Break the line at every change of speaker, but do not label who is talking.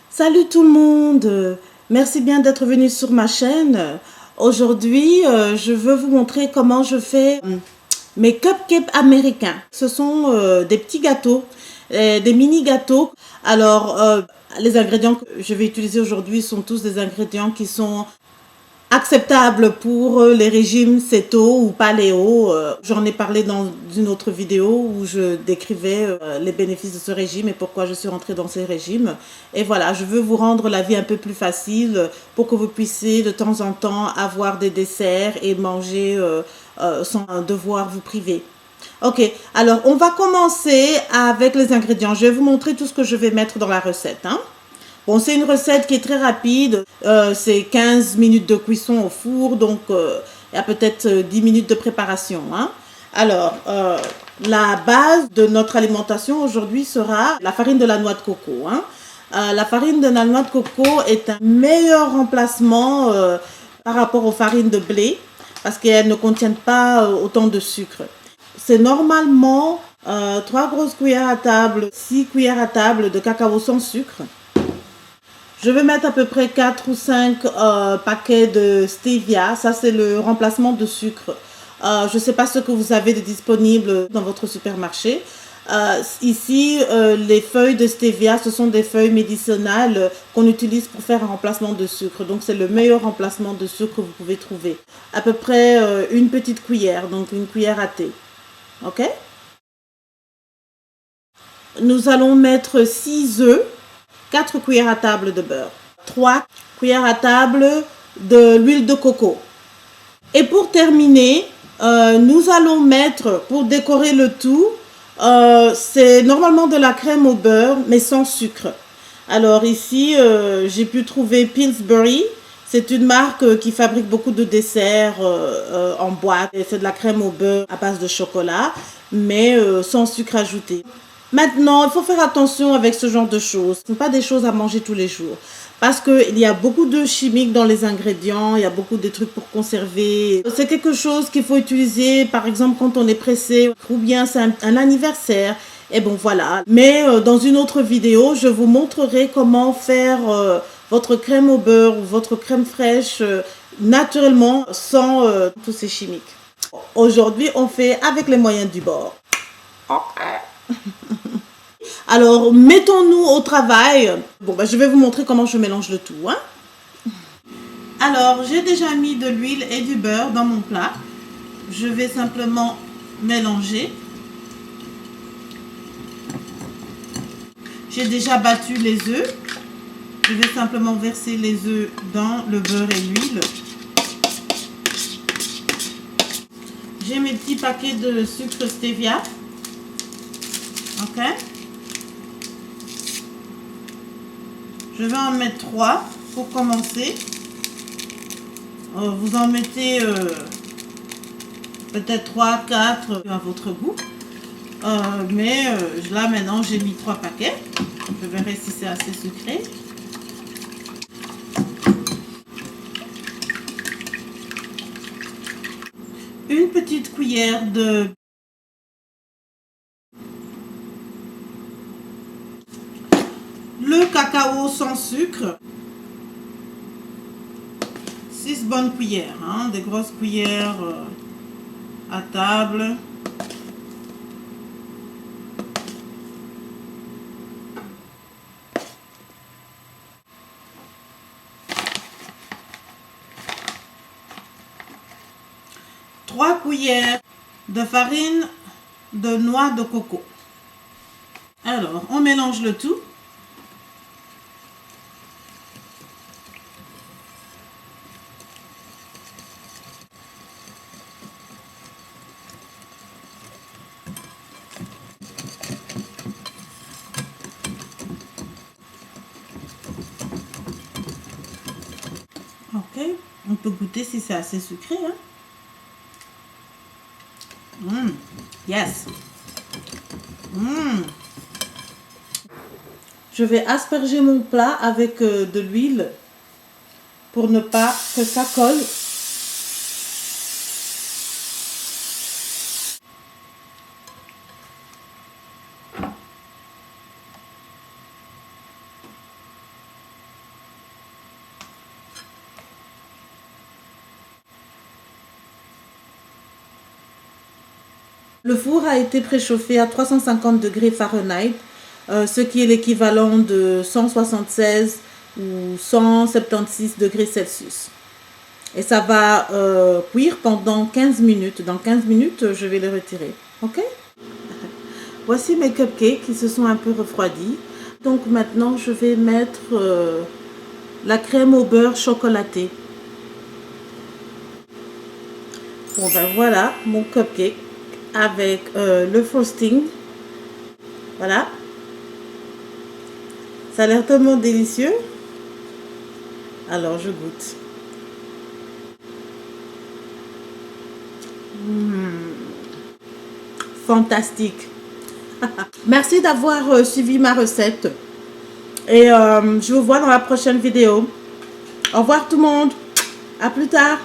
Salut tout le monde, merci bien d'être venu sur ma chaîne. Aujourd'hui, je veux vous montrer comment je fais mes cupcakes américains. Ce sont des petits gâteaux, des mini gâteaux. Alors, les ingrédients que je vais utiliser aujourd'hui sont tous des ingrédients qui sont acceptables pour les régimes céto ou paléo. J'en ai parlé dans une autre vidéo où je décrivais les bénéfices de ce régime et pourquoi je suis rentrée dans ces régimes. Et voilà, je veux vous rendre la vie un peu plus facile pour que vous puissiez de temps en temps avoir des desserts et manger sans devoir vous priver. Ok, alors on va commencer avec les ingrédients. Je vais vous montrer tout ce que je vais mettre dans la recette, hein. Bon, c'est une recette qui est très rapide, c'est 15 minutes de cuisson au four, donc il y a peut-être 10 minutes de préparation, hein. Alors, la base de notre alimentation aujourd'hui sera la farine de la noix de coco, hein. La farine de la noix de coco est un meilleur remplacement par rapport aux farines de blé, parce qu'elles ne contiennent pas autant de sucre. C'est normalement 3 grosses cuillères à table, 6 cuillères à table de cacao sans sucre. Je vais mettre à peu près 4 ou 5 paquets de stevia. Ça, c'est le remplacement de sucre. Je ne sais pas ce que vous avez de disponible dans votre supermarché. Ici, les feuilles de stevia, ce sont des feuilles médicinales qu'on utilise pour faire un remplacement de sucre. Donc, c'est le meilleur remplacement de sucre que vous pouvez trouver. À peu près une petite cuillère, donc une cuillère à thé. OK? Nous allons mettre 6 œufs. 4 cuillères à table de beurre, 3 cuillères à table de l'huile de coco. Et pour terminer, nous allons mettre, pour décorer le tout, c'est normalement de la crème au beurre, mais sans sucre. Alors ici, j'ai pu trouver Pillsbury. C'est une marque qui fabrique beaucoup de desserts en boîte. C'est de la crème au beurre à base de chocolat, mais sans sucre ajouté. Maintenant, il faut faire attention avec ce genre de choses. Ce ne sont pas des choses à manger tous les jours. Parce qu'il y a beaucoup de chimiques dans les ingrédients, il y a beaucoup de trucs pour conserver. C'est quelque chose qu'il faut utiliser, par exemple, quand on est pressé, ou bien c'est un anniversaire. Et bon, voilà. Mais dans une autre vidéo, je vous montrerai comment faire votre crème au beurre ou votre crème fraîche naturellement, sans tous ces chimiques. Aujourd'hui, on fait avec les moyens du bord. Ok. Alors, mettons-nous au travail. Bon, je vais vous montrer comment je mélange le tout, hein. Alors, j'ai déjà mis de l'huile et du beurre dans mon plat. Je vais simplement mélanger. J'ai déjà battu les œufs. Je vais simplement verser les œufs dans le beurre et l'huile. J'ai mes petits paquets de sucre stevia. Ok. Je vais en mettre 3 pour commencer. Vous en mettez peut-être 3, 4 à votre goût. Mais là maintenant j'ai mis 3 paquets. Je verrai si c'est assez sucré. Une petite cuillère de le cacao sans sucre. 6 bonnes cuillères, hein, des grosses cuillères à table. Trois cuillères de farine de noix de coco. Alors, on mélange le tout. Ok, on peut goûter si c'est assez sucré, hein. Yes. Je vais asperger mon plat avec de l'huile pour ne pas que ça colle. Le four a été préchauffé à 350 degrés Fahrenheit, ce qui est l'équivalent de 176 ou 176 degrés Celsius. Et ça va cuire pendant 15 minutes. Dans 15 minutes, je vais le retirer. Ok? Voici mes cupcakes qui se sont un peu refroidis. Donc maintenant, je vais mettre la crème au beurre chocolaté. Bon ben voilà mon cupcake avec le frosting. Voilà. Ça a l'air tellement délicieux. Alors je goûte. Fantastique. Merci d'avoir suivi ma recette. Et je vous vois dans la prochaine vidéo. Au revoir tout le monde. À plus tard.